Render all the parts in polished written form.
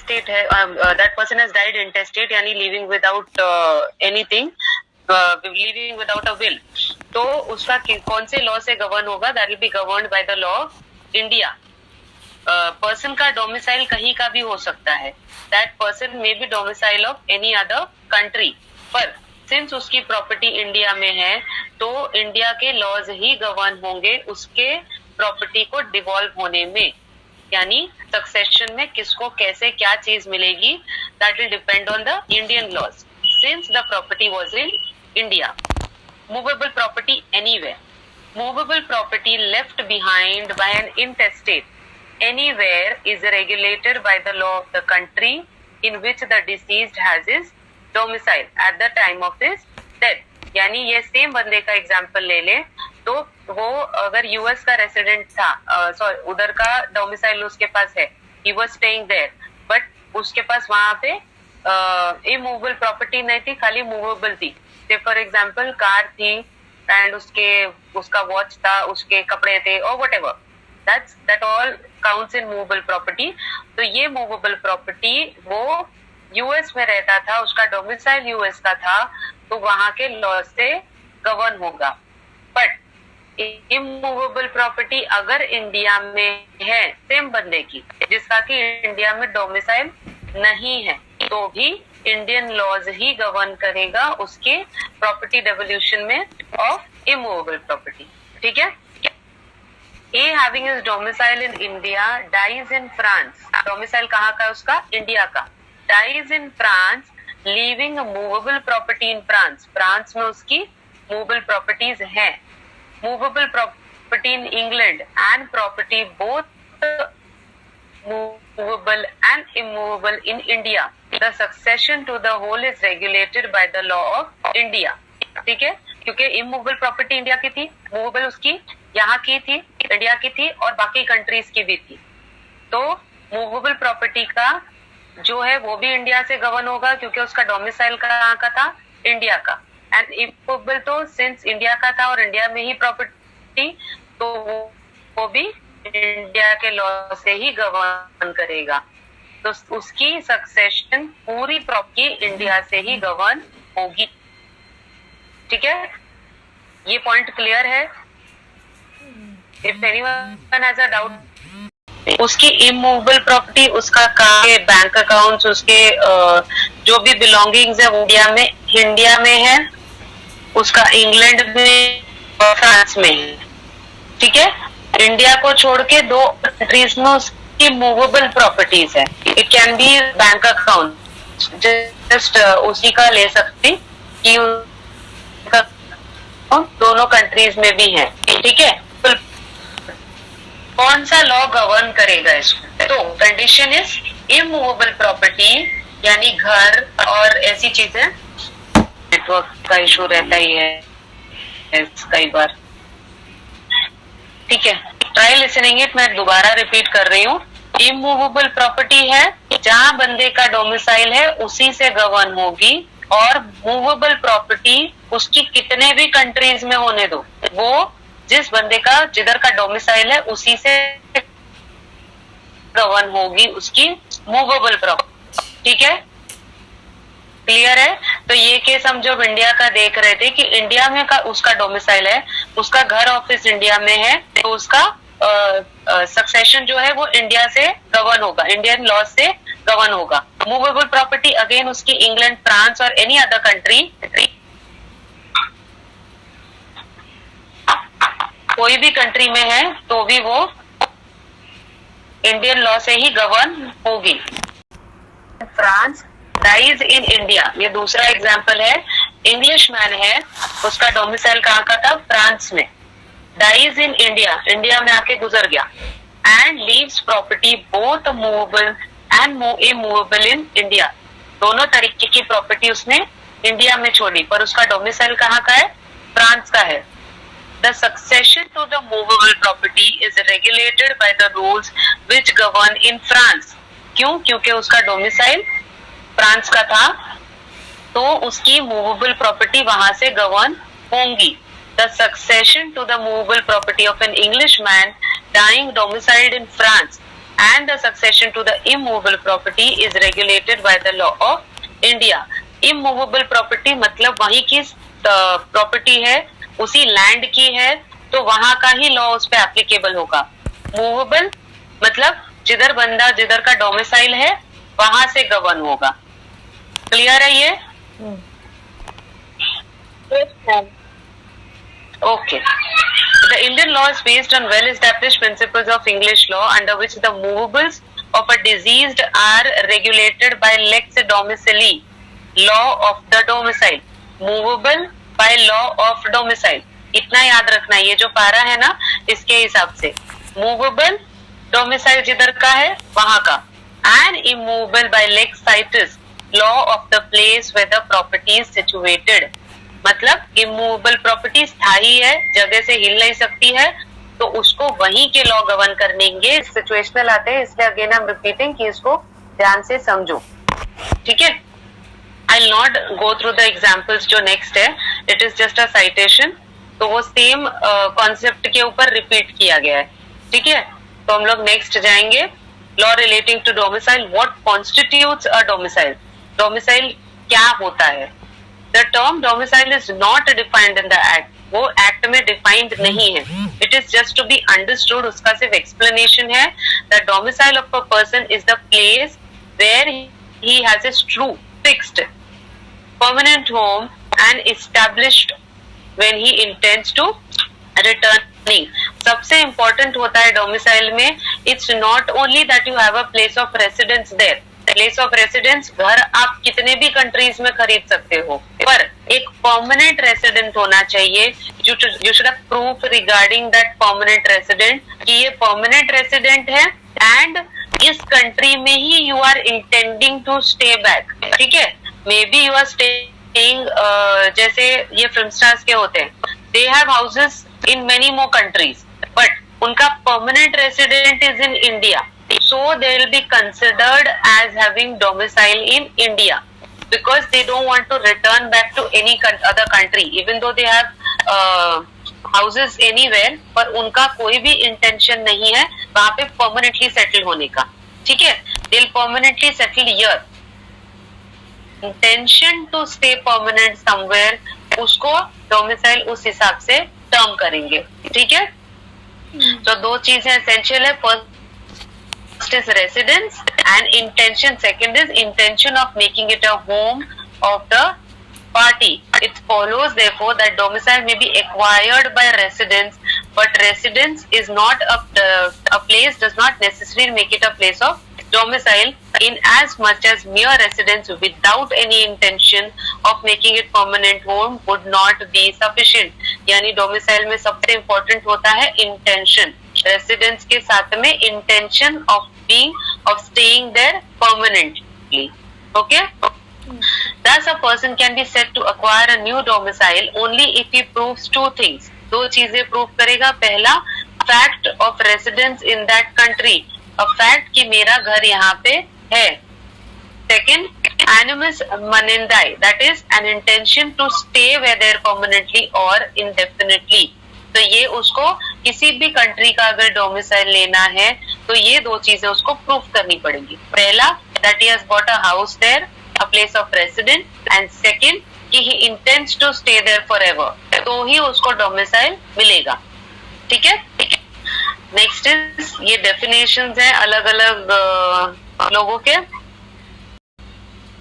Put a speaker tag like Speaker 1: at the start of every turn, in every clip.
Speaker 1: इंटेस्टेट है, that person has died इंटेस्टेट यानी living without anything, living without a will, तो उसका कौन से लॉ से गवर्न होगा? That will B governed by the law of India. Person का डोमिसाइल कहीं का भी हो सकता है, that person may be domicile of any other country, पर सिंस उसकी प्रॉपर्टी इंडिया में है तो इंडिया के लॉज ही गवर्न होंगे उसके प्रॉपर्टी को डिवॉल्व होने में, यानी सक्सेशन में किसको कैसे क्या चीज मिलेगी, that will depend on the Indian laws since the property was in India. Movable property anywhere, movable property left behind by an intestate anywhere is regulated by the law of the country in which the deceased has his domicile at the time of his death। यानी ये same बंदे का example ले ले तो वो अगर US का रेसिडेंट था, सॉरी उधर का डोमिसाइल उसके पास है, he was staying there, but उसके पास वहां पे इमूवेबल प्रॉपर्टी नहीं थी, खाली मूवेबल थी। से फॉर एग्जांपल कार थी एंड उसका वॉच था, उसके कपड़े थे और whatever, that all counts in movable property। तो ये movable property वो यूएस में रहता था, उसका डोमिसाइल यूएस का था, तो वहां के लॉ से गवर्न होगा। बट इमूवेबल प्रॉपर्टी अगर इंडिया में है सेम बंदे की जिसका कि इंडिया में डोमिसाइल नहीं है, तो भी इंडियन लॉज ही गवर्न करेगा उसके प्रॉपर्टी डेवोल्यूशन में ऑफ इमूवेबल प्रॉपर्टी। ठीक है। A having his domicile in India dies in France, domicile कहाँ का उसका? इंडिया का। dies in France leaving a movable property in France, France में उसकी movable properties हैं। movable property in England and property both movable and immovable in India, the succession to the whole is regulated by the law of India। ठीक है, क्योंकि immovable property India की थी, movable उसकी यहाँ की थी, इंडिया की थी और बाकी कंट्रीज की भी थी, तो मूवेबल प्रॉपर्टी का जो है वो भी इंडिया से गवर्न होगा क्योंकि उसका डोमिसाइल कहाँ का था? इंडिया का। एंड इमूवेबल तो सिंस इंडिया का था और इंडिया में ही प्रॉपर्टी, तो वो भी इंडिया के लॉ से ही गवर्न करेगा, तो उसकी सक्सेशन पूरी प्रॉपर्टी इंडिया से ही गवर्न होगी। ठीक है, ये पॉइंट क्लियर है? If anyone has a doubt, उसकी इमूवेबल प्रॉपर्टी, उसका बैंक अकाउंट्स, उसके जो भी बिलोंगिंग्स है वो इंडिया में है, उसका इंग्लैंड में और फ्रांस में है। ठीक है, इंडिया को छोड़ के दो कंट्रीज में उसकी मूवेबल प्रॉपर्टीज है। It can B bank account, just उसी का ले सकती कि दोनों कंट्रीज में भी है। ठीक है, तो कौन सा लॉ गवर्न करेगा इसको? तो कंडीशन इज इमूवेबल प्रॉपर्टी, यानी घर और ऐसी चीजें। नेटवर्क का इशू रहता ही है कई बार। ठीक है, ट्राई लिसनिंग इट, मैं दोबारा रिपीट कर रही हूँ। इमूवेबल प्रॉपर्टी है जहां बंदे का डोमिसाइल है उसी से गवर्न होगी, और मूवेबल प्रॉपर्टी उसकी कितने भी कंट्रीज में होने दो, वो जिस बंदे का जिधर का डोमिसाइल है उसी से गवर्न होगी उसकी मूवेबल प्रॉपर्टी। ठीक है, क्लियर है? तो ये केस हम जब इंडिया का देख रहे थे कि इंडिया में का उसका डोमिसाइल है, उसका घर ऑफिस इंडिया में है, तो उसका सक्सेशन जो है वो इंडिया से गवर्न होगा, इंडियन लॉ से गवर्न होगा। मूवेबल प्रॉपर्टी अगेन उसकी इंग्लैंड, फ्रांस और एनी अदर कंट्री, कोई भी कंट्री में है तो भी वो इंडियन लॉ से ही गवर्न होगी। फ्रांस डाइज इन इंडिया, ये दूसरा एग्जांपल है। इंग्लिश मैन है, उसका डोमिसाइल कहाँ का था? फ्रांस में। डाइज इन इंडिया, इंडिया में आके गुजर गया, and leaves property both movable and immovable in India, दोनों तरीके की प्रॉपर्टी उसने इंडिया में छोड़ी, पर उसका डोमिसाइल कहाँ का है? फ्रांस का है। The succession to the movable property is regulated by the rules which govern in France। क्यों? क्योंकि उसका डोमिसाइल फ्रांस का था, तो उसकी मूवेबल प्रॉपर्टी वहां से गवर्न होंगी। The succession to the movable property of an Englishman dying domiciled in France and the succession to the immovable property is regulated by the law of India. Immovable property मतलब वहीं की property है, उसी land की है, तो वहां का ही लॉ उस पर एप्लीकेबल होगा. मूवेबल मतलब जिधर बंदा जिधर का डोमिसाइल है वहां से गवर्न होगा. क्लियर है ये? Okay. The Indian law is based on well-established principles of English law, under which the movables of a deceased are regulated by lex domicili, law of the domicile. Movable by law of domicile. इतना याद रखना, ये जो पारा है ना, इसके हिसाब से movable domicile जिधर का है वहां का, and immovable by lex situs, law of the place where the property is situated. मतलब इमूवेबल प्रॉपर्टी स्थायी है, जगह से हिल नहीं सकती है, तो उसको वहीं के लॉ गवर्न करेंगे. सिचुएशनल आते हैं, इसलिए अगेन आई एम रिपीटिंग कि इसको ध्यान से समझो. ठीक है, I will not go through the examples जो नेक्स्ट है, it is just a citation. तो वो सेम कॉन्सेप्ट के ऊपर रिपीट किया गया है. ठीक है, तो हम लोग नेक्स्ट जाएंगे. Law relating to domicile. What constitutes a domicile? Domicile क्या होता है? The term domicile is not defined in the act. वो एक्ट में डिफाइंड नहीं है. It is just to be understood. उसका सिर्फ एक्सप्लेनेशन है. The domicile of a person is the place where he has a true fixed permanent home and established when he intends to returning. सबसे important होता है domicile में, it's not only that you have a place of residence there. Place of residence घर आप कितने भी countries में खरीद सकते हो, पर एक परमानेंट रेसिडेंट होना चाहिए. You should have proof regarding that permanent resident कि ये परमानेंट रेसिडेंट है एंड इस कंट्री में ही you are intending to stay back. ठीक है, maybe you are staying, जैसे ये फिल्म स्टार्स के होते हैं, they have houses in many more countries, but उनका permanent resident is in India. So they will be considered as having domicile in India because they don't want to return back to any other country, even though they have houses anywhere. पर उनका कोई भी intention नहीं है वहाँ पे permanently settle होने का. ठीक है, they'll permanently settle here. Intention to stay permanent somewhere, उसको domicile उस हिसाब से term करेंगे. ठीक है, तो दो चीजें essential है. First is residence and intention. Second is intention of making it a home of the party. It follows therefore that domicile may be acquired by residence, but residence is not a place does not necessarily make it a place of domicile, in as much as mere residence without any intention of making it permanent home would not be sufficient. यानी domicile में सबसे important होता है intention. Residence के साथ में intention of being of staying there permanently. Okay, thus a person can be said to acquire a new domicile only if he proves two things. दो चीजें प्रूव करेगा. पहला, fact of residence in that country, a fact कि मेरा घर यहाँ पे है. Second, animus munendi, that is an intention to stay where there permanently or indefinitely. तो ये उसको किसी भी कंट्री का अगर डोमिसाइल लेना है तो ये दो चीजें उसको प्रूफ करनी पड़ेगी. पहला, that he has bought a house there, a place of residence, and second कि he intends to stay there forever. तो ही उसको डोमिसाइल मिलेगा. ठीक है, नेक्स्ट इज ये डेफिनेशंस हैं अलग अलग लोगों के.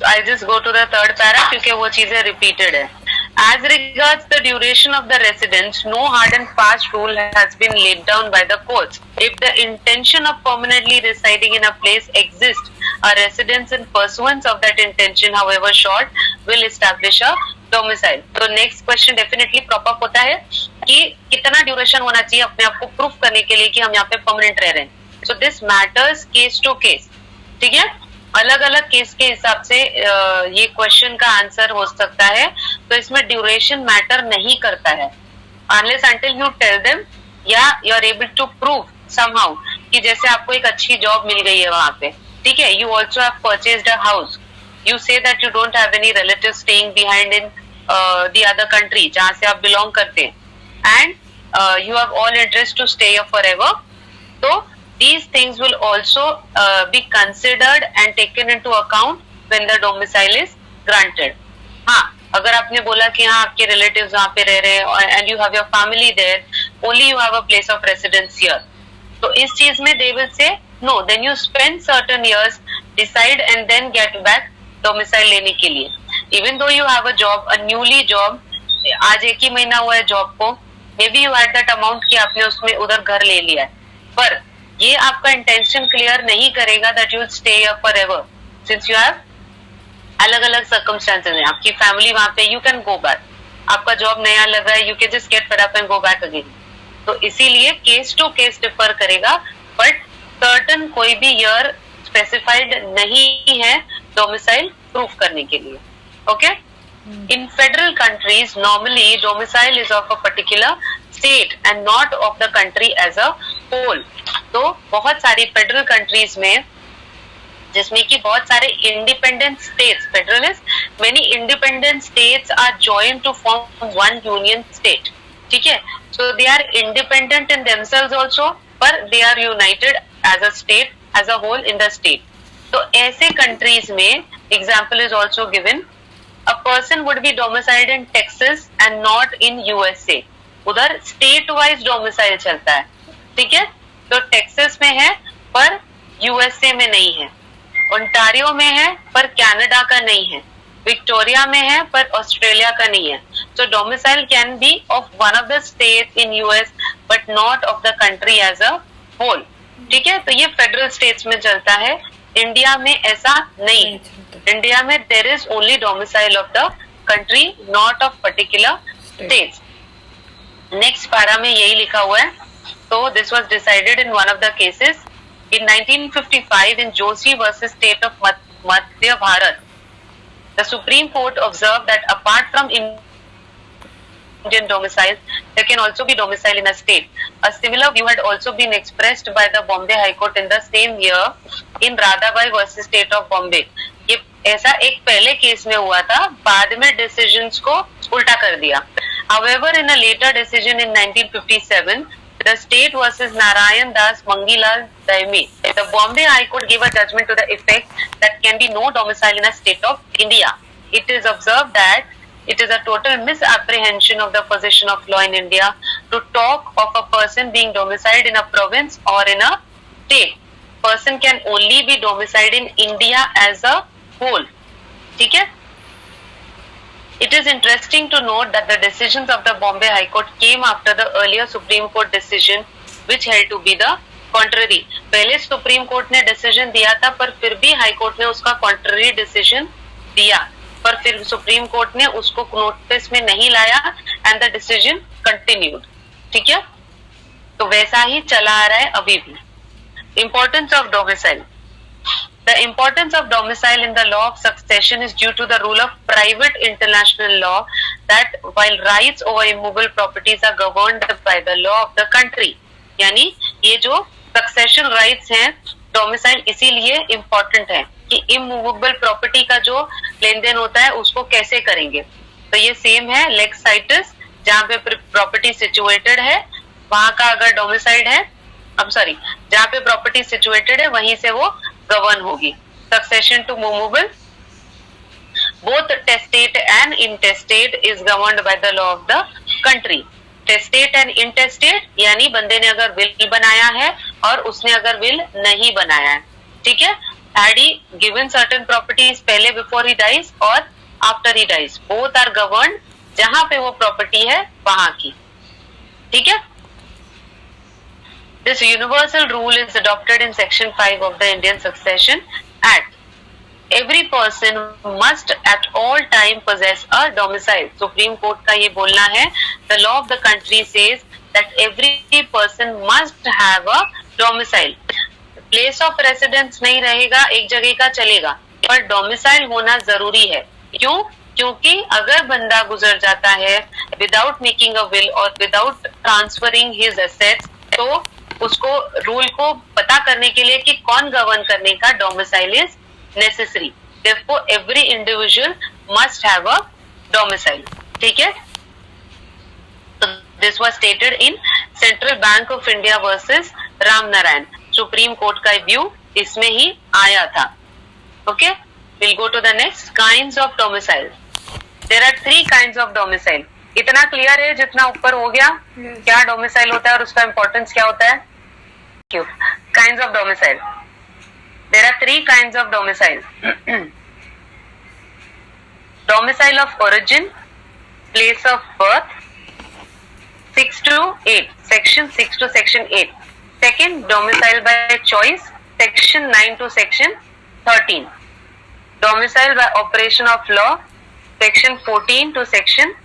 Speaker 1: I just go to the third para क्योंकि वो चीजें रिपीटेड है. As regards the duration of the residence, no hard and fast rule has been laid down by the courts. If the intention of permanently residing in a place exists, a residence in pursuance of that intention, however short, will establish a domicile. तो next question definitely crop up होता है कि कितना duration होना चाहिए अपने आप को प्रूफ करने के लिए कि हम यहाँ पे परमानेंट रह रहे हैं. So this matters case to case. ठीक है, अलग अलग केस के हिसाब से ये क्वेश्चन का आंसर हो सकता है. तो इसमें ड्यूरेशन मैटर नहीं करता है unless until you tell them या you are able to prove somehow कि जैसे आपको एक अच्छी जॉब मिल गई है वहां पे. ठीक है, you also have purchased a house. You say that you don't have any relative staying behind in the other country जहां से आप बिलोंग करते हैं, and you have all interest to stay for ever. तो these things will also be considered and taken into account when the domicile is granted. हाँ, अगर आपने बोला कि हाँ आपके relatives वहाँ पे रह रहे हैं and you have your family there, only you have a place of residence here. तो इस चीज में they will say no, then you spend certain years, decide and then get back domicile लेने के लिए. Even though you have a job, a newly job, आज एक ही महीना हुआ है जॉब को, may be you had that amount कि आपने उसमें उधर घर ले लिया है, पर ये आपका इंटेंशन क्लियर नहीं करेगा that you will stay here forever, since you have अलग अलग सर्कमस्टेंसेस हैं, आपकी फैमिली वहां पे, यू कैन गो बैक, आपका जॉब नया लग रहा है, you can just get fed up and go back again. तो इसीलिए केस टू केस डिफर करेगा, बट सर्टन कोई भी ईयर स्पेसिफाइड नहीं है डोमिसाइल प्रूफ करने के लिए. Okay. In federal countries, normally domicile is of a particular state and not of the country as a whole. तो बहुत सारी federal countries में, जिसमें कि बहुत सारे independent states, federal is many independent states are joined to form one union state. ठीक है? So they are independent in themselves also, but they are united as a state, as a whole in the state. तो ऐसे countries में example is also given. A person would be domiciled in Texas and not in USA. उधर state wise domicile चलता है, ठीक है? तो Texas में है पर यूएसए में नहीं है, ओंटारियो में है पर कनाडा का नहीं है, विक्टोरिया में है पर ऑस्ट्रेलिया का नहीं है. So domicile can be of one of the states in US but not of the country as a whole. ठीक है? तो ये फेडरल स्टेट्स में चलता है, इंडिया में ऐसा नहीं है. इंडिया में there is only domicile of the country, not of particular states. Next पारा में यही लिखा हुआ है. तो this was decided in one of the cases in 1955 in Joshi versus state of Madhya Bharat. The supreme court observe that apart from Indian domiciles, there can also be domicile in a state. A similar view had also been expressed by the Bombay High Court in the same year in Radhabai versus State of Bombay. ये ऐसा एक पहले case में हुआ था, बाद में decisions को उल्टा कर दिया. However, in a later decision in 1957, the state versus Narayan Das Mangilal Daimi, the Bombay High Court gave a judgment to the effect that can be no domicile in a state of India. It is observed that it is a total misapprehension of the position of law in India to talk of a person being domiciled in a province or in a state. Person can only be domiciled in India as a whole. ठीक है? It is interesting to note that the decisions of the Bombay High Court came after the earlier Supreme Court decision, which held to be the contrary. पहले Supreme Court ने decision दिया था, पर फिर भी High Court ने उसका contrary decision दिया, पर फिर सुप्रीम कोर्ट ने उसको नोटिस में नहीं लाया एंड द डिसीजन कंटिन्यूड. ठीक है? तो वैसा ही चला आ रहा है अभी भी. Importance of domicile. The importance of domicile in the law of succession is due to the rule of private international law that while rights over immovable properties are governed by the law of the country. यानी ये जो succession rights हैं, domicile इसीलिए important है कि immovable property का जो लेन then होता है उसको कैसे करेंगे. तो ये सेम है लेक्स साइटस, जहाँ पे प्रॉपर्टी सिचुएटेड है वहां का अगर डोमिसाइड है, जहाँ पे प्रॉपर्टी सिचुएटेड है वहीं से वो गवर्न होगी. Succession to movable both testate and intestate is governed by the law of the country. Testate and intestate यानी बंदे ने अगर विल बनाया है और उसने अगर विल नहीं बनाया है. ठीक है? Had he given certain properties पहले before he dies और after he dies, both are governed जहां पे वो प्रॉपर्टी है वहां की. ठीक है? This universal rule is adopted in Section 5 of the Indian Succession Act. Every person must at all time possess a domicile. Supreme Court का ये बोलना है. The law of the country says that every person must have a domicile. Place of residence नहीं रहेगा, एक जगह का चलेगा, पर डोमिसाइल होना जरूरी है. क्यों? क्योंकि अगर बंदा गुजर जाता है विदाउट मेकिंग अ विल और विदाउट ट्रांसफरिंग हिज एसेट्स, तो उसको रूल को पता करने के लिए कि कौन गवर्न करने का domicile is necessary. Therefore every individual must have a domicile. ठीक है? This was stated in Central Bank of India versus Ram Narayan. Supreme court का व्यू इसमें ही आया था. Okay, will go to the next. Kinds of domicile. There are 3 kinds of domicile. इतना clear है जितना ऊपर हो गया? क्या डोमिसाइल होता है और उसका इंपॉर्टेंस क्या होता है? Kinds of domicile. There are 3 kinds of domicile. Domicile of origin, place of birth, 6 to 8, section 6 to section 8. Second, domicile by choice, section 9 to section 13. Domicile by operation of law, section 14 to section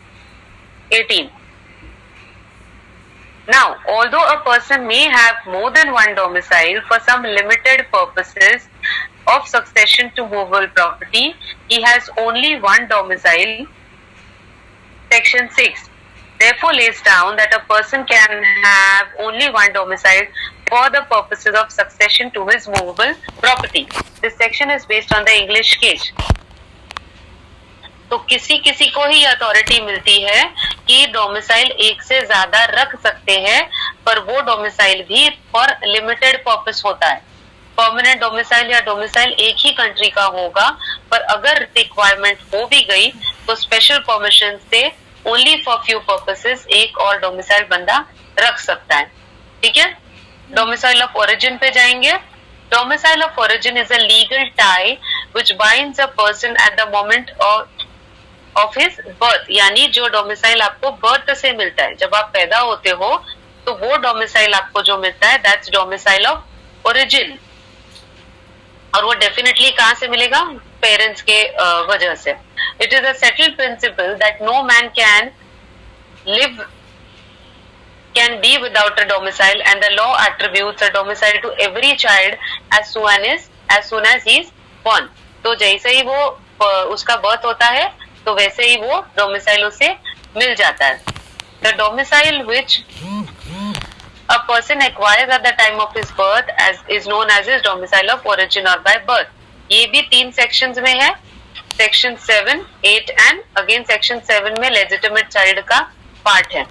Speaker 1: 18. Now, although a person may have more than one domicile for some limited purposes of succession to movable property, he has only one domicile. Section 6 therefore lays down that a person can have only one domicile for the purposes of succession to his movable property. This section is based on the English case. तो किसी किसी को ही authority मिलती है कि domicile एक से ज्यादा रख सकते हैं, पर वो डोमिसाइल भी फॉर लिमिटेड पर्पस होता है. परमानेंट डोमिसाइल या डोमिसाइल एक ही कंट्री का होगा, पर अगर रिक्वायरमेंट हो भी गई तो स्पेशल परमिशन से ओनली फॉर फ्यू पर्पसेस एक और डोमिसाइल बंदा रख सकता है. ठीक है, डोमिसाइल ऑफ ओरिजिन पे जाएंगे. Domicile of origin is a legal tie which binds a person at the moment of his birth. यानी जो डोमिसाइल आपको बर्थ से मिलता है, जब आप पैदा होते हो तो वो डोमिसाइल आपको जो मिलता है, दैट्स डोमिसाइल ऑफ ओरिजिन. और वो डेफिनेटली कहां से मिलेगा? पेरेंट्स के वजह से. It is a settled principle that no man can be without a domicile, and the law attributes a domicile to every child as soon as he is born. तो जैसे ही वो उसका बर्थ होता है तो वैसे ही वो डोमिसाइल उसे मिल जाता है. The domicile which a person acquires at the time of his birth is known as his domicile of origin or by birth. ये भी 3 sections में है. सेक्शन 7, 8 एंड अगेन सेक्शन 7 में लेजिटिमेट चाइल्ड का पार्ट है.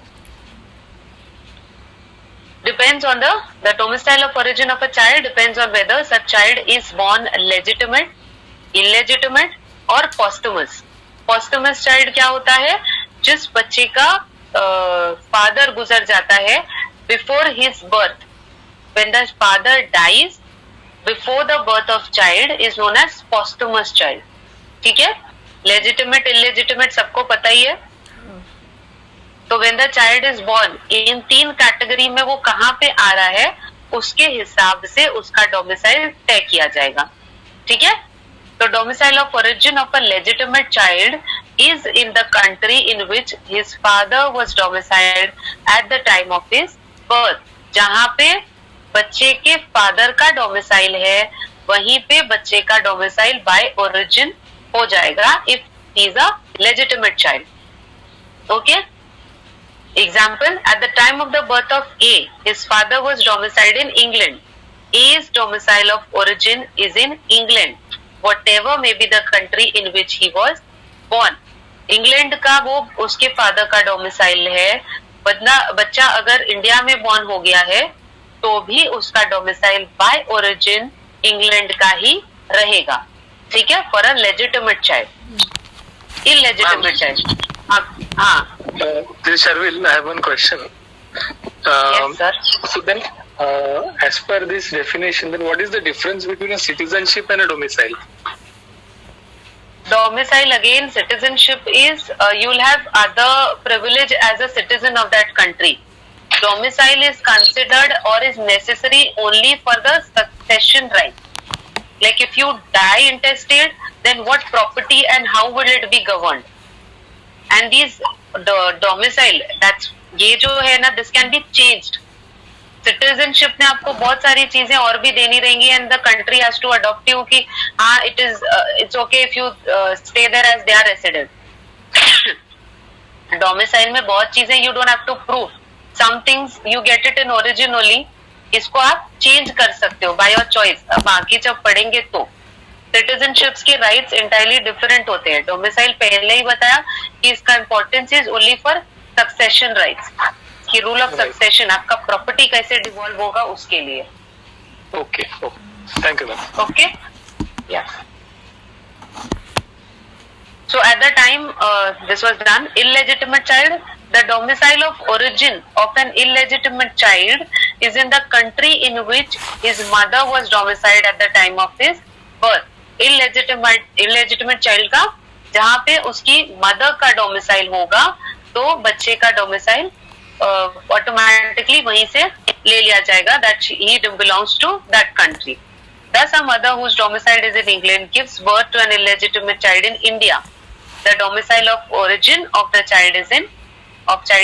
Speaker 1: Depends on the domicile of origin of a child depends on whether such child is born legitimate, illegitimate और posthumous. Posthumous child क्या होता है? जिस बच्चे का फादर गुजर जाता है before his birth. When the father dies before the birth of child is known as posthumous child. ठीक है, लेजिटिमेट इलेजिटिमेट सबको पता ही है. तो when the child is born, in 3 category में वो कहाँ पे आ रहा है उसके हिसाब से उसका डोमिसाइल तय किया जाएगा. ठीक है, तो domicile of origin of a legitimate child is in the country in which his father was domiciled at the time of his birth. जहाँ पे बच्चे के फादर का डोमिसाइल है वहीं पे बच्चे का डोमिसाइल बाय ओरिजिन हो जाएगा if he is a legitimate child. Okay, example, at the time of the birth of A, his father was domiciled in England. A's domicile of origin is in England, whatever may be the country in which he was born. England का वो उसके father का domicile है. बच्चा अगर India में born हो गया है तो भी उसका डोमिसाइल बाय ओरिजिन इंग्लैंड का ही रहेगा. ठीक है, for a legitimate child. Illegitimate child. हाँ.
Speaker 2: Sharvil, I have one question.
Speaker 1: Yes, sir.
Speaker 2: So then, as per this definition, then what is the difference between a citizenship and a domicile?
Speaker 1: Domicile, again, citizenship is you'll have other privilege as a citizen of that country. Domicile is considered or is necessary only for the succession right. Like if you die intestate, then what property and how will it be governed? And these domicile, that's ये जो है ना, this can be changed. Citizenship ने आपको बहुत सारी चीजें और भी देनी रहेंगी and the country has to adopt you कि हाँ it's okay if you stay there as they are resident. Domicile में बहुत चीजें you don't have to prove. Some things you get it in origin only. इसको आप change कर सकते हो बाय योर चॉइस. अब बाकी जब पढ़ेंगे तो सिटीजनशिप्स के राइट्स इंटायरली डिफरेंट होते हैं. डोमिसाइल पहले ही बताया कि इसका importance is only for succession rights, कि रूल ऑफ सक्सेशन आपका प्रॉपर्टी कैसे डिवॉल्व होगा उसके लिए.
Speaker 2: Okay. Okay. Thank you, ma'am.
Speaker 1: Okay? Yeah. So at the time this was done, illegitimate child, the domicile of origin of an illegitimate child is in the country in which his mother was domiciled at the time of his birth. illegitimate child का जहाँ पे उसकी mother का domicile होगा तो बच्चे का domicile automatically वहीं से ले लिया जाएगा, that he belongs to that country. Thus, a mother whose domicile is in England gives birth to an illegitimate child in India. The domicile of origin of the child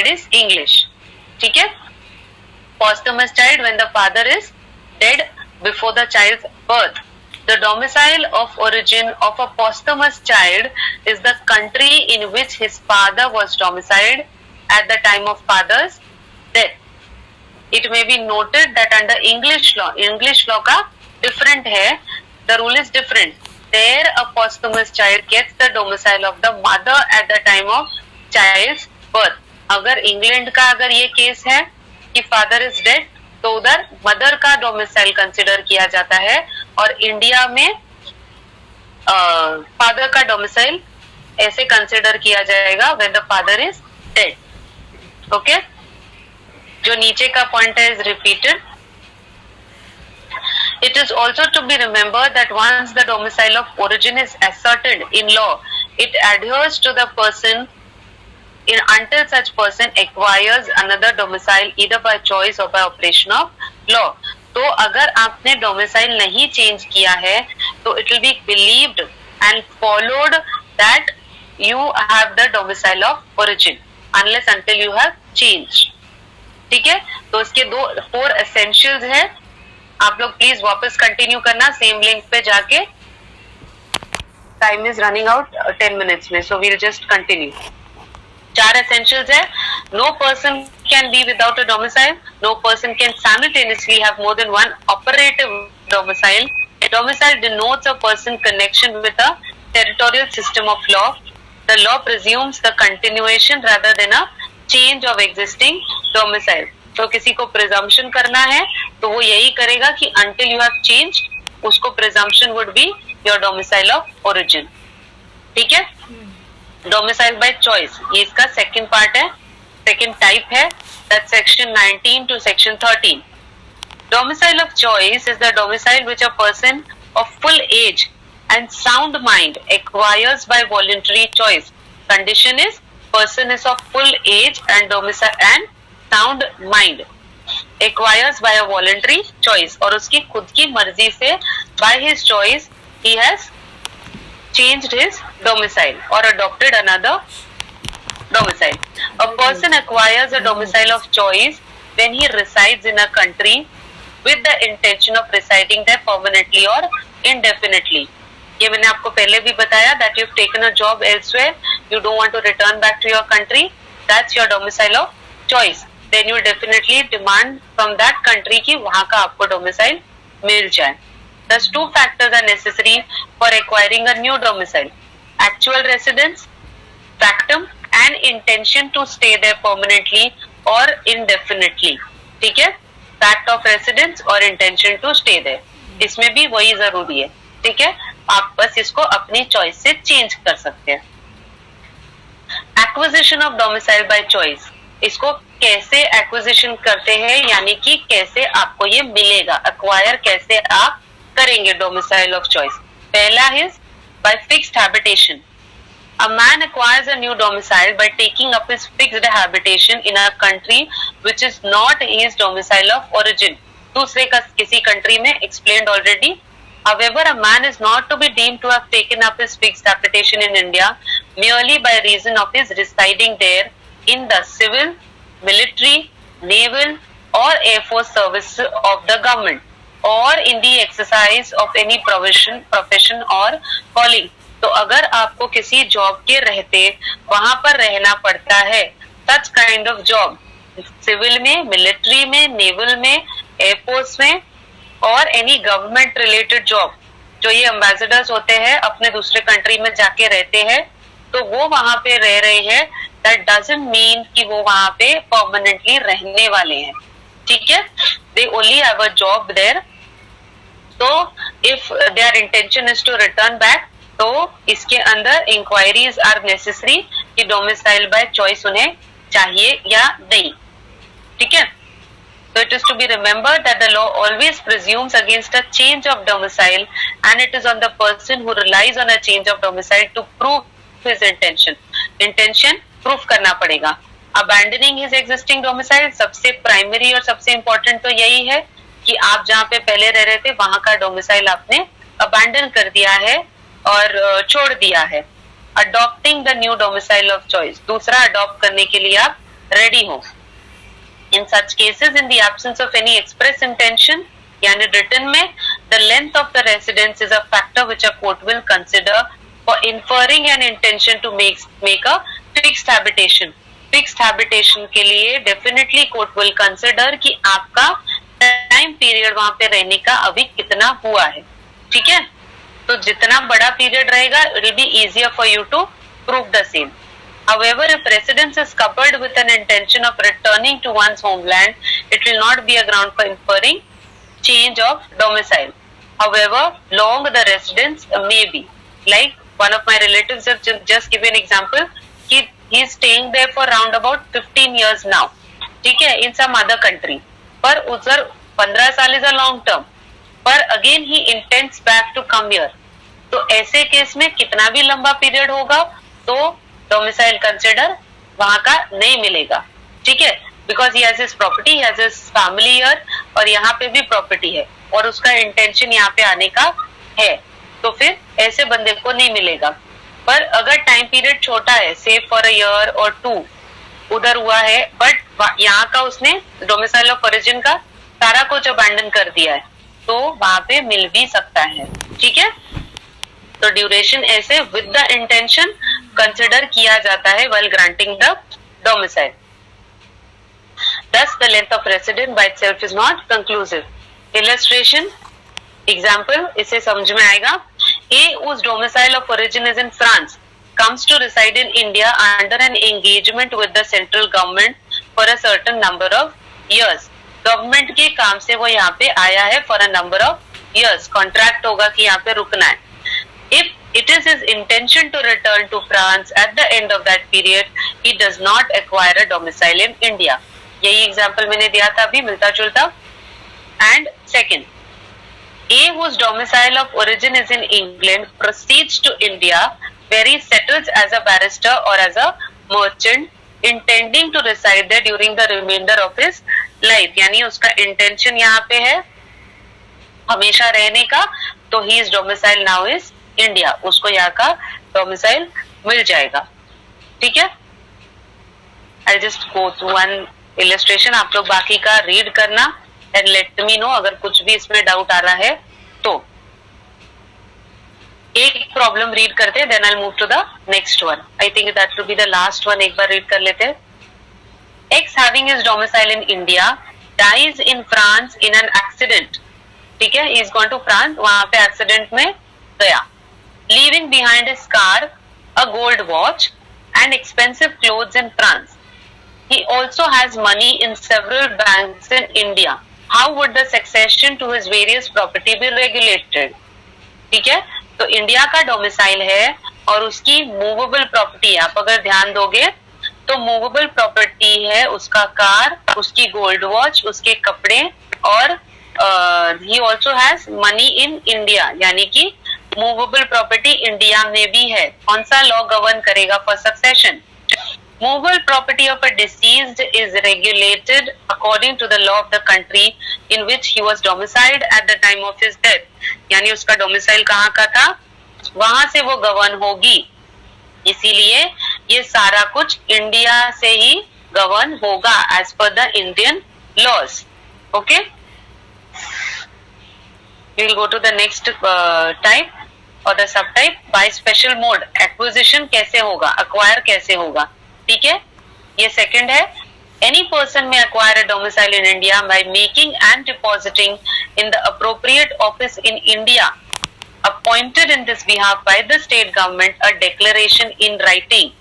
Speaker 1: is English. ठीक है? Posthumous child when the father is dead before the child's birth. The domicile of origin of a posthumous child is the country in which his father was domiciled at the time of father's death. It may be noted that under English law का different है, the rule is different. There a posthumous child gets the domicile of the mother at the time of child's birth. अगर England का अगर ये case है कि father is dead तो उधर मदर का डोमिसाइल कंसिडर किया जाता है और इंडिया में फादर का डोमिसाइल ऐसे कंसिडर किया जाएगा when the father is dead. Okay, जो नीचे का पॉइंट है is repeated. It is also to be remembered that once the domicile of origin is asserted in law, it adheres to the person until such person acquires another domicile either by choice or by operation of law. तो अगर आपने domicile नहीं change किया है तो it will be believed and followed that you have the domicile of origin unless until you have changed. ठीक है, तो इसके 4 essentials है. आप लोग प्लीज वापस कंटिन्यू करना सेम लिंक पे जाके. Time is running out 10 minutes में, so we'll just continue. 4 essentials है. No person can be without a domicile. No person can simultaneously have more than one operative domicile. A domicile denotes a person connection with a territorial system of law. The law presumes the continuation rather than a change of existing domicile. तो किसी को presumption करना है तो वो यही करेगा कि until you have changed, उसको presumption would be your domicile of origin. ठीक है? Domicile by choice, ये इसका सेकंड पार्ट है, सेकंड टाइप है, that's section 19 to section 13. Domicile of choice is the domicile which a person of full age and sound mind acquires by voluntary choice. Condition is person is of full age and domicile and sound mind acquires by a voluntary choice. और उसकी खुद की मर्जी से by his choice he has changed his domicile or adopted another domicile. A person acquires a domicile of choice when he resides in a country with the intention of residing there permanently or indefinitely. ये मैंने आपको पहले भी बताया that you've taken a job elsewhere, you don't want to return back to your country, that's your domicile of choice. Then you definitely demand from that country कि वहाँ का आपको domicile मिल जाए. Thus, 2 factors are necessary for acquiring a new domicile: actual residence, factum, and intention to stay there permanently or indefinitely. ठीक है? Fact of residence और intention to stay there. इसमें भी वही जरूरी है. ठीक है? आप बस इसको अपनी चॉइस से चेंज कर सकते हैं. Acquisition of domicile by choice. इसको कैसे एक्विजिशन करते हैं, यानी कि कैसे आपको ये मिलेगा, अक्वायर कैसे आप करेंगे डोमिसाइल ऑफ चॉइस. पहला है by fixed habitation. A man acquires a new domicile by taking up his fixed habitation in a country which is not his domicile of origin. दूसरे का किसी country में explained already. However, a man is not to be deemed to have taken up his fixed habitation in India merely by reason of his residing there in the civil, military, naval or air force service of the government or in the exercise of any profession or calling. तो अगर आपको किसी job के रहते वहां पर रहना पड़ता है, such kind of job, civil में, मिलिट्री में, नेवल में, एयरफोर्स में और एनी गवर्नमेंट रिलेटेड जॉब, जो ये एम्बेसडर्स होते हैं अपने दूसरे कंट्री में जाके रहते हैं, तो वो वहां पे रह रहे हैं, दैट डजंट मीन कि वो वहां पे परमानेंटली रहने वाले हैं. ठीक है? They only have a job there तो if their intention is to return back, तो इसके अंदर इंक्वायरीज आर नेसेसरी कि डोमिसाइल बाय चॉइस उन्हें चाहिए या नहीं. ठीक है. So it is to be remembered that the law always presumes against a change of domicile, and it is on the person who relies on a change of domicile to prove his intention. Intention proof करना पड़ेगा. Abandoning his existing domicile, सबसे primary और सबसे important तो यही है कि आप जहाँ पे पहले रह रहे थे वहां का डोमिसाइल आपने अबैंडन कर दिया है और छोड़ दिया है. Adopting the new domicile of choice, दूसरा अडॉप्ट करने के लिए आप रेडी हो. In such cases, in the absence of any express intention, यानी written में, the length of the residence is a factor which a court will consider for inferring an intention to make a fixed habitation. Fixed habitation के लिए definitely court will consider कि आपका time period वहाँ पे रहने का अभी कितना हुआ है. ठीक है. तो जितना बड़ा period रहेगा, it will be easier for you to prove the same. However, if residence is coupled with an intention of returning to one's homeland, it will not be a ground for inferring change of domicile. However, long the residence may be. Like one of my relatives have just given an example. He is staying there for around about 15 years now. ठीक है, in some other country. पर उधर 15 साल is a long term. पर again he intends back to come here. तो ऐसे case में कितना भी लंबा पीरियड होगा तो डोमिसाइल कंसिडर वहां का नहीं मिलेगा. ठीक है. Because he has his property, he has his family here, और यहाँ पे भी प्रॉपर्टी है और उसका इंटेंशन यहाँ पे आने का है, तो फिर ऐसे बंदे को नहीं मिलेगा. पर अगर टाइम पीरियड छोटा है, से फॉर अ ईयर और 2 उधर हुआ है, बट यहाँ का उसने डोमिसाइल ऑफ ओरिजिन का सारा कुछ अबैंडन कर दिया है, तो वहां पे मिल भी सकता है. ठीक है. तो ड्यूरेशन ऐसे विद द इंटेंशन कंसिडर किया जाता है while granting the domicile. Thus, the length of residence by itself is not conclusive. Illustration, example, इससे समझ में आएगा. A whose domicile of origin is in France comes to reside in India under an engagement with the central government for a certain number of years. Government के काम से वो यहाँ पे आया है for a number of years. Contract होगा कि यहाँ पे रुकना है. If it is his intention to return to France at the end of that period, he does not acquire a domicile in India. यही एग्जाम्पल मैंने दिया था अभी, मिलता जुलता. And second, A whose domicile of origin is in England proceeds to India where he settles as a barrister or as a merchant, intending to reside there during the remainder of his life. यानी उसका intention यहाँ पे है हमेशा रहने का, तो his domicile now is India, उसको यहाँ का डोमिसाइल मिल जाएगा. ठीक है. आई just go through one illustration, आप लोग बाकी का रीड करना एंड लेट मी नो अगर कुछ भी इसमें डाउट आ रहा है तो. एक प्रॉब्लम रीड करते हैं, then I move to the next one. I think that will be the last one. एक बार रीड कर लेते हैं. X having his domicile in India dies in France in an accident. ठीक है. He is gone to France, वहां पे accident में गया. Leaving behind his car, a gold watch, and expensive clothes in France. He also has money in several banks in India. How would the succession to his various property be regulated? ठीक है. तो India का domicile है और उसकी movable property है. आप अगर ध्यान दोगे तो मूवेबल प्रॉपर्टी है उसका कार, उसकी गोल्ड वॉच, उसके कपड़े, और he also has money in India, यानी कि मूवेबल प्रॉपर्टी इंडिया में भी है. कौन सा लॉ गवर्न करेगा for succession? Movable property of a deceased is regulated according to the law of the country in which he was domiciled at the time of his death. यानी उसका domicile कहाँ का था, वहां से वो गवर्न होगी. इसीलिए ये सारा कुछ इंडिया से ही गवर्न होगा as per the Indian laws. Okay. We will go to the next type और the sub type. By special mode acquisition कैसे होगा, अक्वायर कैसे होगा. ठीक है. ये सेकंड है. एनी पर्सन में acquire a domicile in India by making and depositing in the appropriate office in India appointed in this behalf by the state government a declaration in writing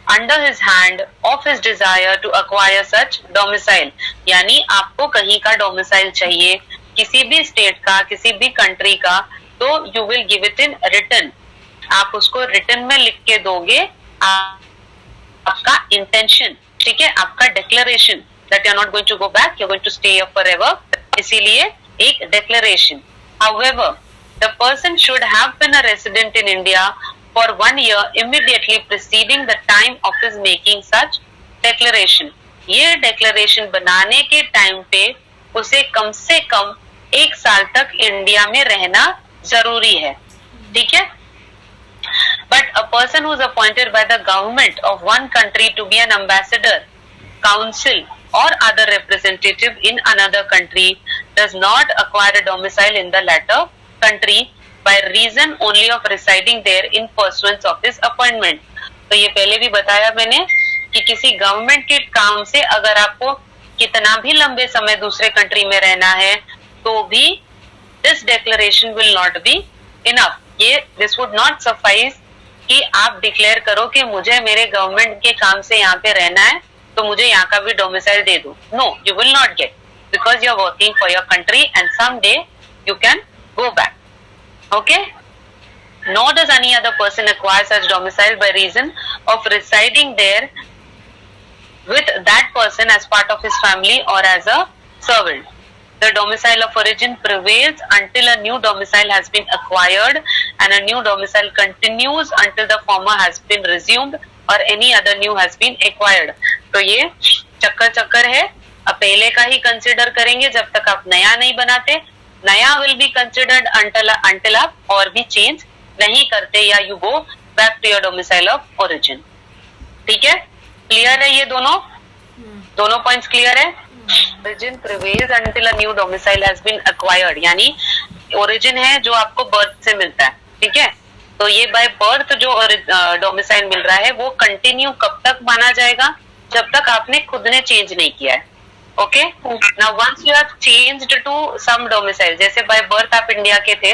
Speaker 1: under his hand of his desire to acquire such domicile. यानी आपको कहीं का domicile चाहिए, किसी भी state का, किसी भी कंट्री का, तो you will give it in written. आप उसको रिटन में लिख के दोगे आपका इंटेंशन, ठीक है, आपका declaration that you are not going to go back, you are going to stay here forever, इसीलिए एक declaration. However, the person should have been a resident in India for 1 year immediately preceding the time of his making such declaration. ये declaration बनाने के time पे उसे कम से कम 1 साल तक इंडिया में रहना जरूरी है, ठीक है। But a person who is appointed by the government of one country to be an ambassador, council or other representative in another country does not acquire a domicile in the latter country by reason only of residing there in pursuance of his appointment. तो ये पहले भी बताया मैंने कि किसी government के काम से अगर आपको कितना भी लंबे समय दूसरे कंट्री में रहना है तो भी this declaration will not be enough. ये दिस वुड नॉट सफाइस कि आप डिक्लेयर करो कि मुझे मेरे गवर्नमेंट के काम से यहाँ पे रहना है तो मुझे यहाँ का भी डोमिसाइल दे दो। No, you will not get, because you are working for your country and someday you can go back. Okay? Nor does any other person acquire such domicile by reason of residing there with that person as part of his family or as a servant. The domicile of origin prevails until a new domicile has been acquired and a new domicile continues until the former has been resumed or any other new has been acquired. तो ये चक्कर है। अब पहले का ही consider करेंगे जब तक आप नया नहीं बनाते। नया विल बी कंसिडर्ड अंटिल आप और भी चेंज नहीं करते या you go back to your domicile of origin. ठीक है, क्लियर है? ये दोनों पॉइंट्स क्लियर है? Origin prevails until a new domicile has been acquired, यानी ओरिजिन है जो आपको बर्थ से मिलता है। ठीक है, तो ये बाय बर्थ जो डोमिसाइल मिल रहा है वो कंटिन्यू कब तक माना जाएगा? जब तक आपने खुद ने चेंज नहीं किया है। Okay, now once you have changed to some domicile, जैसे बाय बर्थ आप इंडिया के थे,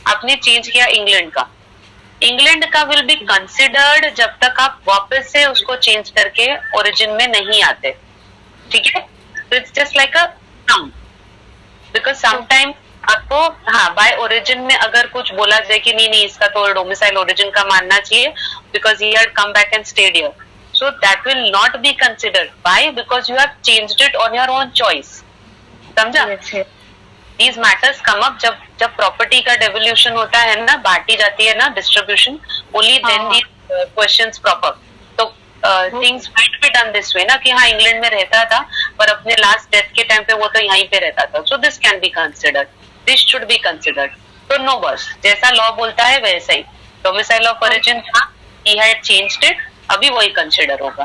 Speaker 1: आपने चेंज किया इंग्लैंड का, इंग्लैंड का विल बी कंसिडर्ड जब तक आप वापस से उसको चेंज करके ओरिजिन में नहीं आते। ठीक है, it's just like a noun, because sometime आपको बाय ओरिजिन में अगर कुछ बोला जाए कि नहीं इसका तो डोमिसाइल ओरिजिन का मानना चाहिए because he had come back and stayed here, so that will not be considered. Why? Because you have changed it on your own choice. समझा? These matters come up जब प्रॉपर्टी का devolution होता है ना, बांटी जाती है ना, distribution, only then these questions crop up. तो things might be done this way ना कि हाँ इंग्लैंड में रहता था पर अपने लास्ट डेथ के टाइम पे वो तो यहीं पे रहता था, so this can be considered. This should be considered. तो no बस जैसा लॉ बोलता है वैसा ही डोमिसाइल ऑफ ओरिजिन था, he had changed it, अभी वही कंसिडर होगा।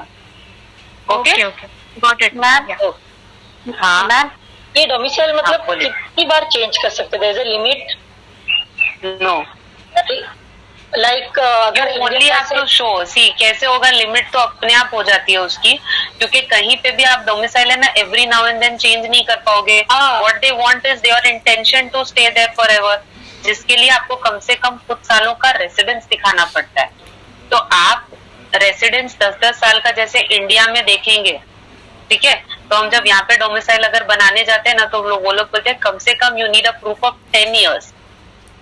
Speaker 1: Okay
Speaker 3: okay, got it ma'am.
Speaker 1: हाँ
Speaker 3: मैम, ये डोमिसाइल मतलब कितनी बार चेंज कर सकते हैं? लिमिट?
Speaker 1: नो,
Speaker 3: लाइक अगर
Speaker 1: ओनली हैव टू शो, सी कैसे होगा, लिमिट तो अपने आप हो जाती है उसकी, क्योंकि कहीं पे भी आप डोमिसाइल है ना every now and then change नहीं कर पाओगे। What they want is their intention to stay there forever, जिसके लिए आपको कम से कम कुछ सालों का रेसिडेंस दिखाना पड़ता है। तो आप रेसिडेंस 10-10 साल का जैसे इंडिया में देखेंगे, ठीक है, तो हम जब यहाँ पे डोमिसाइल अगर बनाने जाते हैं ना तो वो लोग बोलते हैं कम से कम you need a proof of 10 years.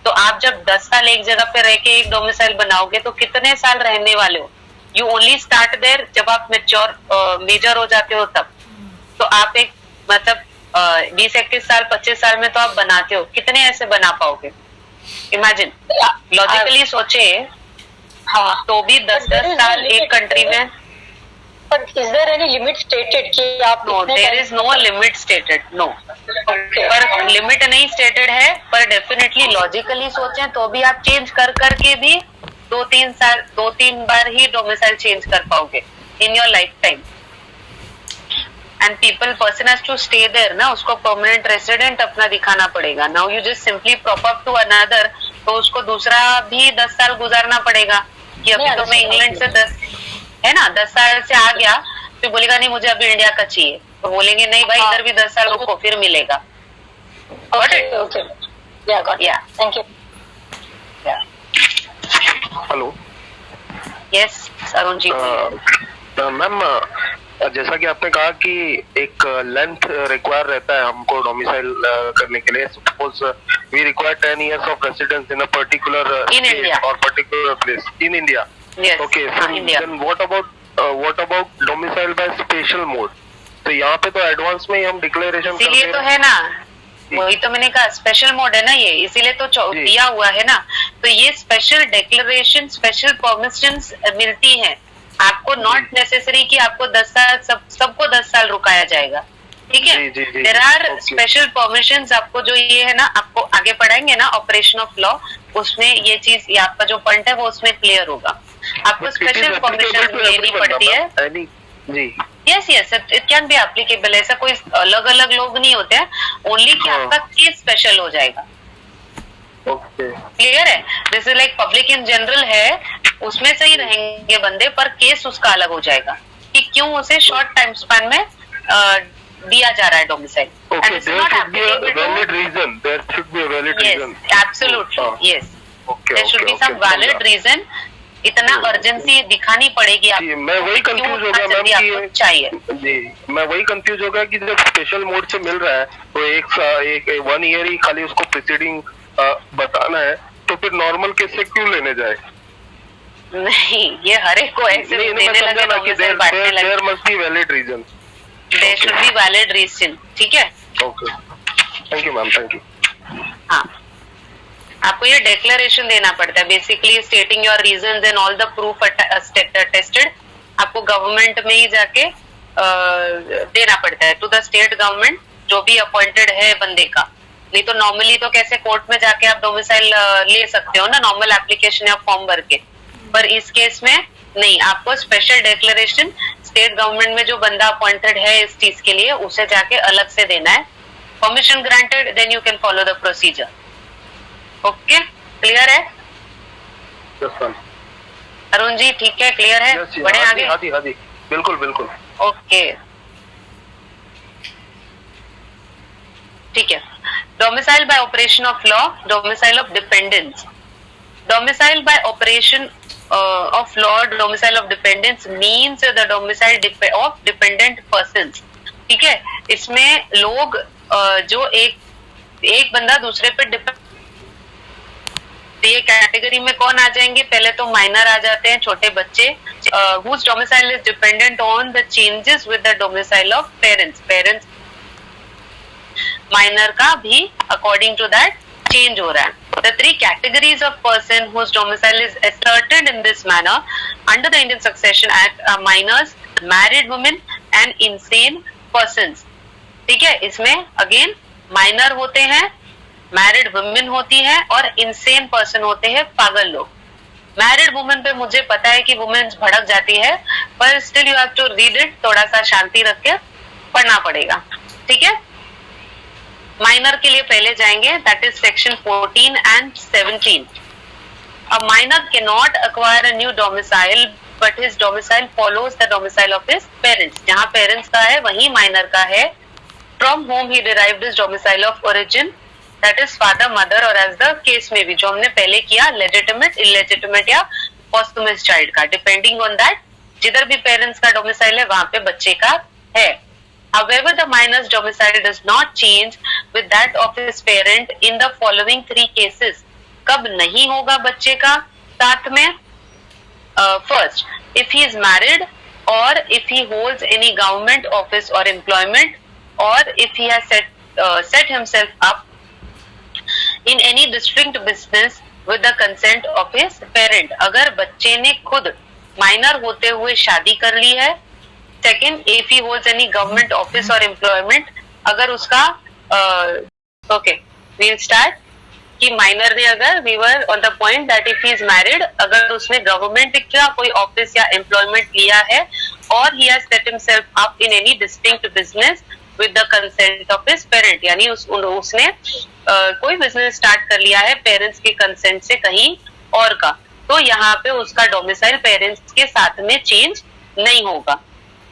Speaker 1: तो आप जब 10 साल एक जगह पे रह के एक डोमिसाइल बनाओगे तो कितने साल रहने वाले हो? यू ओनली स्टार्ट देयर जब आप मेजर हो जाते हो तब। तो आप एक मतलब 20-21 साल 25 साल में तो आप बनाते हो, कितने ऐसे बना पाओगे? इमेजिन, लॉजिकली सोचे, हाँ, तो भी 10-10 साल एक कंट्री में।
Speaker 3: But is there any limit stated कि आप?
Speaker 1: No, there is no limit stated, no. पर लिमिट नहीं स्टेटेड है, पर डेफिनेटली लॉजिकली सोचें तो भी आप चेंज कर के भी 2-3 बार ही डोमिसाइल चेंज कर पाओगे in your lifetime. And person has to stay there ना, उसको परमानेंट रेसिडेंट अपना दिखाना पड़ेगा। Now you just simply prop up to another, तो उसको दूसरा भी 10 साल गुजारना पड़ेगा कि अभी तो मैं इंग्लैंड से 10 साल से आ गया, फिर बोलेगा नहीं मुझे अभी इंडिया का चाहिए, तो बोलेंगे नहीं भाई इधर भी 10 साल रुको फिर मिलेगा।
Speaker 3: Thank you.
Speaker 2: Hello,
Speaker 1: yes Arun ji.
Speaker 2: Ma'am
Speaker 4: जैसा कि आपने कहा कि एक लेंथ रिक्वायर रहता है हमको डोमिसाइल करने के लिए, suppose we require 10 years of residence in a particular
Speaker 1: In India.
Speaker 4: और particular place in India.
Speaker 1: Yes,
Speaker 4: okay,
Speaker 1: India.
Speaker 4: Then what about domicile by special mode? तो यहाँ पे तो एडवांस में ही हम डिक्लेरेशन
Speaker 1: इसीलिए तो है ना, वही तो मैंने कहा स्पेशल मोड है ना ये, इसीलिए तो
Speaker 4: जी।
Speaker 1: दिया हुआ है ना। तो ये स्पेशल डिक्लेरेशन, स्पेशल परमिशंस मिलती हैं आपको, नॉट नेसेसरी कि आपको 10 साल सबको 10 साल रुकाया जाएगा, ठीक है।
Speaker 4: जी, जी, जी,
Speaker 1: there are
Speaker 4: okay.
Speaker 1: Special permissions आपको, जो ये है ना, आपको आगे पढ़ाएंगे ना ऑपरेशन ऑफ लॉ, उसमें ये चीज, ये आपका जो पॉइंट है वो उसमें क्लियर होगा। आपको स्पेशल परमिशन लेनी पड़ती है।
Speaker 4: जी,
Speaker 1: yes yes, it can be applicable. ऐसा कोई अलग अलग लोग नहीं होते हैं, ओनली कि
Speaker 4: हाँ।
Speaker 1: आपका केस स्पेशल हो जाएगा।
Speaker 4: ओके,
Speaker 1: क्लियर है? This is like public in general है, उसमें से ही रहेंगे बंदे, पर केस उसका अलग हो जाएगा कि क्यों उसे शॉर्ट टाइम स्पैन में दिया जा रहा है domicile.
Speaker 4: okay, there should be a valid reason. There should be a valid reason.
Speaker 1: Absolutely yes,
Speaker 4: Okay,
Speaker 1: there should
Speaker 4: okay,
Speaker 1: be
Speaker 4: okay,
Speaker 1: some valid
Speaker 4: समझा।
Speaker 1: रीजन। इतना अर्जेंसी दिखानी पड़ेगी
Speaker 4: जी,
Speaker 1: आपको,
Speaker 4: मैं वही कंफ्यूज हो गया मैम
Speaker 1: आपको
Speaker 4: कि
Speaker 1: चाहिए।
Speaker 4: जी, मैं वही कंफ्यूज हो गया कि जब स्पेशल मोड से मिल रहा है तो एक 1 year ही खाली उसको प्रीसीडिंग बताना है, तो फिर नॉर्मल केस से क्यों लेने जाए?
Speaker 1: नहीं, ये हर एक को ऐसे
Speaker 4: नहीं,
Speaker 1: देने
Speaker 4: मैं समझा
Speaker 1: लगे,
Speaker 4: ना कि
Speaker 1: डोमिसाइल बांटने लगे।
Speaker 4: There must be valid reason.
Speaker 1: There should be valid reason, ठीक है।
Speaker 4: Okay, thank you ma'am, thank you.
Speaker 1: हाँ, आपको ये डिक्लेरेशन देना पड़ता है, basically stating your reasons and all the proof tested. आपको गवर्नमेंट में ही जाके देना पड़ता है, टू द स्टेट गवर्नमेंट, जो भी अपॉइंटेड है बंदे का। नहीं तो नॉर्मली तो कैसे कोर्ट में जाके आप डोमिसाइल ले सकते हो ना, नॉर्मल एप्लीकेशन या फॉर्म भर के, पर इस केस में नहीं, आपको स्पेशल डिक्लेरेशन स्टेट गवर्नमेंट में जो बंदा अपॉइंटेड है इस चीज के लिए, उसे जाके अलग से देना है। Permission granted, then you can follow the procedure. Okay, clear है
Speaker 4: यस मैम.
Speaker 1: अरुण जी? ठीक है, क्लियर है?
Speaker 4: यस,
Speaker 1: बढ़े
Speaker 4: हाँ
Speaker 1: आगे?
Speaker 4: जी, हाँ जी, बिल्कुल बिल्कुल.
Speaker 1: ओके, ठीक है। Domicile bye operation of law, domicile of dependence. Domicile bye operation of law, domicile of dependence means the domicile of dependent persons, ठीक है। इसमें लोग जो एक बंदा दूसरे पे डिपेंड, ये कैटेगरी में कौन आ जाएंगे? पहले तो माइनर आ जाते हैं, छोटे बच्चे, whose domicile is dependent on the changes with the domicile of parents minor का भी अकॉर्डिंग टू दैट चेंज हो रहा है. The three categories of person whose domicile is asserted in this manner under the Indian Succession Act are minors, married women and insane persons. ठीक है, इसमें again minor होते हैं, मैरिड वुमेन होती है और इंसेन पर्सन होते हैं, पागल लोग. मैरिड वुमेन पे मुझे पता है कि वुमेन भड़क जाती है, पर still you have to read it, थोड़ा सा शांति रख के पढ़ना पड़ेगा. ठीक है, माइनर के लिए पहले जाएंगे, that is section 14 and 17. A minor cannot acquire a new domicile, but his domicile follows the domicile of his parents. जहाँ पेरेंट्स का है वही माइनर का है. From whom he derived his domicile of origin, that is father, mother, और as the case में भी, जो हमने पहले किया, legitimate, illegitimate या posthumous child का, depending on that, जिधर भी पेरेंट्स का डोमिसाइल है वहां पे बच्चे का है. However, the minor's domicile does not change with that of his parent in the following 3 cases. कब नहीं होगा बच्चे का साथ में? First, if he is married, or if he holds any government office or employment, or if he has set himself up in any distinct business with the consent of his parent. अगर बच्चे ने खुद minor होते हुए शादी कर ली है. Second, if he holds any government office और एम्प्लॉयमेंट, अगर उसका ओके वील स्टार्ट कि माइनर ने, अगर we were on the point that if he is married, अगर उसने गवर्नमेंट का कोई ऑफिस या एम्प्लॉयमेंट लिया है, और he has set himself up in any distinct business with the consent of his parent, यानी उसने कोई बिजनेस स्टार्ट कर लिया है पेरेंट्स के कंसेंट से कहीं और का, तो यहाँ पे उसका डोमिसाइल पेरेंट्स के साथ में चेंज नहीं होगा.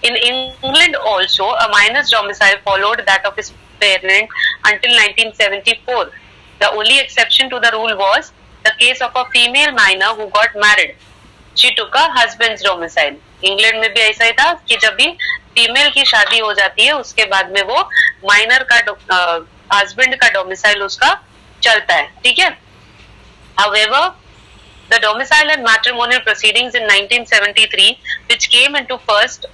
Speaker 1: In England also, a minor's domicile followed that of his parent until 1974. The only exception to the rule was the case of a female minor who got married. She took a husband's domicile. England में भी ऐसा ही था कि जब भी female की शादी हो जाती है उसके बाद में वो माइनर का हस्बैंड का डोमिसाइल उसका चलता है, ठीक है। However, the domicile and matrimonial proceedings in 1973, which came into first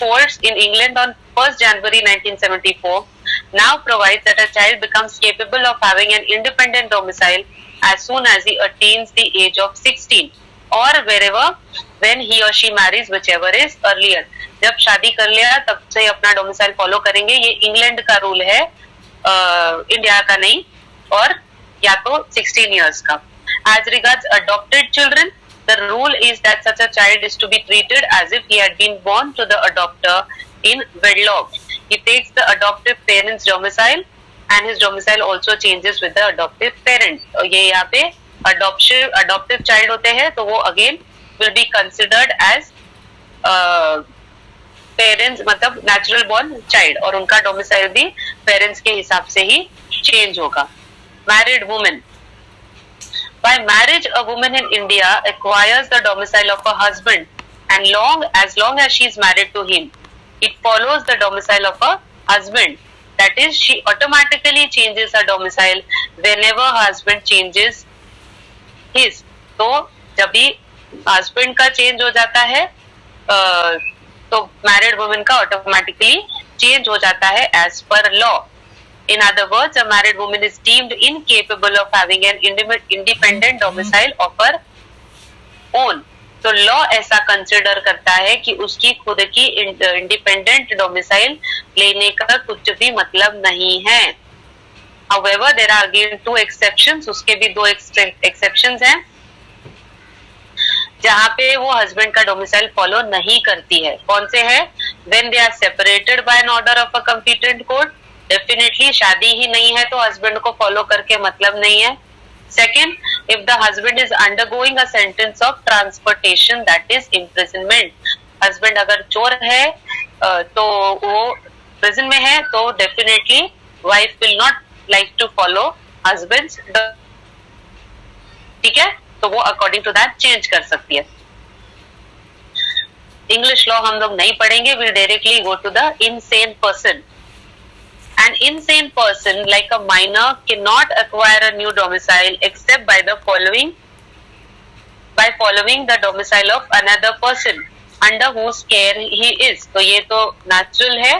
Speaker 1: force in England on 1st January 1974, now provides that a child becomes capable of having an independent domicile as soon as he attains the age of 16 or wherever when he or she marries, whichever is earlier. जब शादी कर लिया तब से अपना domicile follow करेंगे। ये England का रूल है, इंडिया का नहीं, और या तो 16 years का। As regards adopted children, the rule is that such a child is to be treated as if he had been born to the adopter in wedlock. He takes the adoptive parent's domicile and his domicile also changes with the adoptive parent. और ये यहाँ पे adoptive child होते हैं तो वो again will be considered as parents, मतलब natural born child, और उनका डोमिसाइल भी पेरेंट्स के हिसाब से ही चेंज होगा। Married women, bye marriage a woman in India acquires the domicile of a husband and as long as she is married to him, it follows the domicile of a husband. That is, she automatically changes her domicile whenever her husband changes his. तो जब भी husband का change हो जाता है तो married women का automatically change हो जाता है as per law. In other words, a married women is deemed incapable of having an independent domicile of her own. तो लॉ ऐसा कंसिडर करता है कि उसकी खुद की इंडिपेंडेंट डोमिसाइल लेने का कुछ भी मतलब नहीं है। However, there are again 2 exceptions, उसके भी 2 exceptions हैं जहाँ पे वो हस्बैंड का डोमिसाइल फॉलो नहीं करती है। कौन से है? When they are separated by an order of a competent court, definitely शादी ही नहीं है तो हस्बैंड को फॉलो करके मतलब नहीं है। Second, if the husband is undergoing a sentence of transportation, that is imprisonment. Husband अगर चोर है तो वो प्रिजन में है तो definitely wife will not like to follow husband's, ठीक है, तो वो अकॉर्डिंग टू दैट चेंज कर सकती है। इंग्लिश लॉ हम लोग नहीं पढ़ेंगे, will directly go to the insane person. An insane person, like a minor, cannot acquire a new domicile except by following the domicile of another person under whose care he is. तो ये तो natural है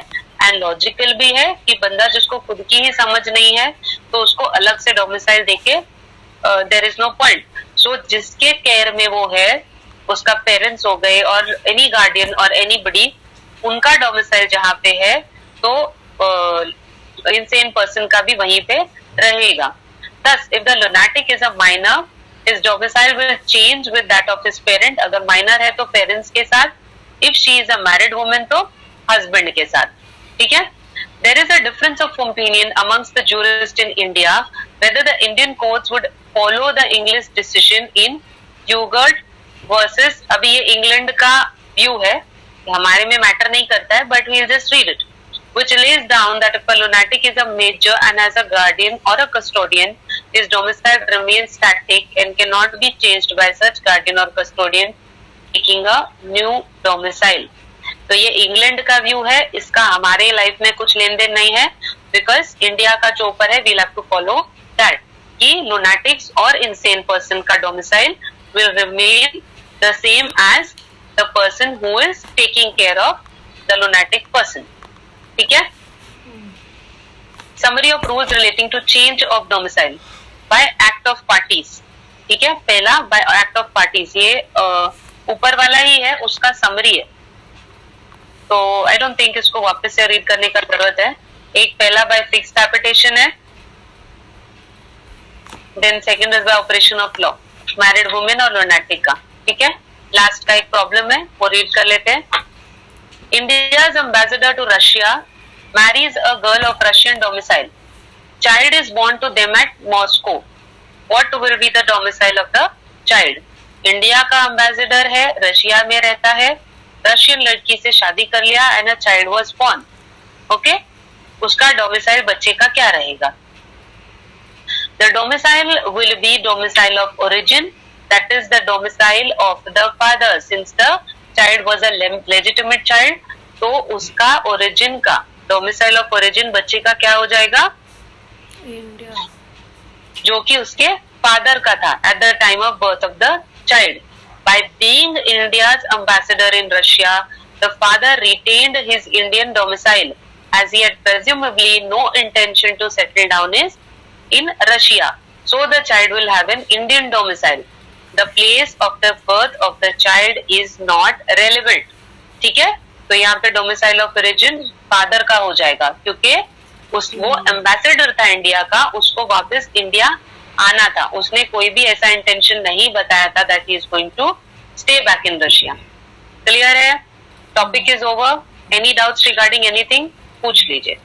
Speaker 1: and logical भी है कि बंदा जिसको खुद की ही समझ नहीं है तो उसको अलग से डोमिसाइल देके देयर इज नो पॉइंट। सो जिसके केयर में वो है, उसका पेरेंट्स हो गए और एनी गार्डियन और एनीबडी, उनका डोमिसाइल जहाँ पे है तो insane person का भी वहीं पे रहेगा। Thus, if the lunatic is a minor, his domicile will change with that of his parent. अगर minor है तो parents के साथ, if she is a married woman तो husband के साथ, ठीक है। There is a difference of opinion amongst the jurists in India whether the Indian courts would follow the English decision in Ugard versus, अभी ये England का view है, हमारे में मैटर नहीं करता है, but we'll just read it. Which lays down that if a lunatic is a major and has a guardian or a custodian, his domicile remains static and cannot be changed by such guardian or custodian taking a new domicile. तो ये England का view है, इसका हमारे life में कुछ लेन then नहीं है, बिकॉज इंडिया का जो ऊपर है we'll have to follow that कि lunatics और insane person का domicile will remain the same as the person who is taking care of the lunatic person. ठीक है। Summary of rules relating to change of domicile by act of parties, ठीक है। पहला bye act of parties, ये ऊपर वाला ही है, उसका समरी है, तो आई डोंट थिंक इसको वापस से रीड करने का जरूरत है। एक पहला बाय फिक्स कैपिटेशन है, then second is by operation of law, married women और लुनाटिक का, ठीक है। लास्ट का एक प्रॉब्लम है, वो रीड कर लेते हैं। India's ambassador to Russia marries a girl of Russian domicile. Child is born to them at Moscow. What will be the domicile of the child? India का ambassador है, रशिया में रहता है, रशियन लड़की से शादी कर लिया and a child was born. Okay? उसका domicile बच्चे का क्या रहेगा? The domicile will be domicile of origin, that is the domicile of the father, since the child was a legitimate child, तो उसका ओरिजिन का डोमिसाइल ऑफ ओरिजिन बच्चे का क्या हो जाएगा?
Speaker 5: इंडिया।
Speaker 1: जो कि उसके फादर का था eight the time of birth of the child. By being India's ambassador in Russia, the father retained his Indian domicile as he had presumably no intention to settle down in Russia. So the child will have an Indian domicile. The place of the birth of the child is not relevant. ठीक है, तो यहाँ पे domicile of origin father का हो जाएगा क्योंकि वो एम्बेसडर था इंडिया का, उसको वापस इंडिया आना था. उसने कोई भी ऐसा इंटेंशन नहीं बताया था that he is going to stay back in Russia. Clear है? Topic is over. Any doubts regarding anything पूछ लीजिए.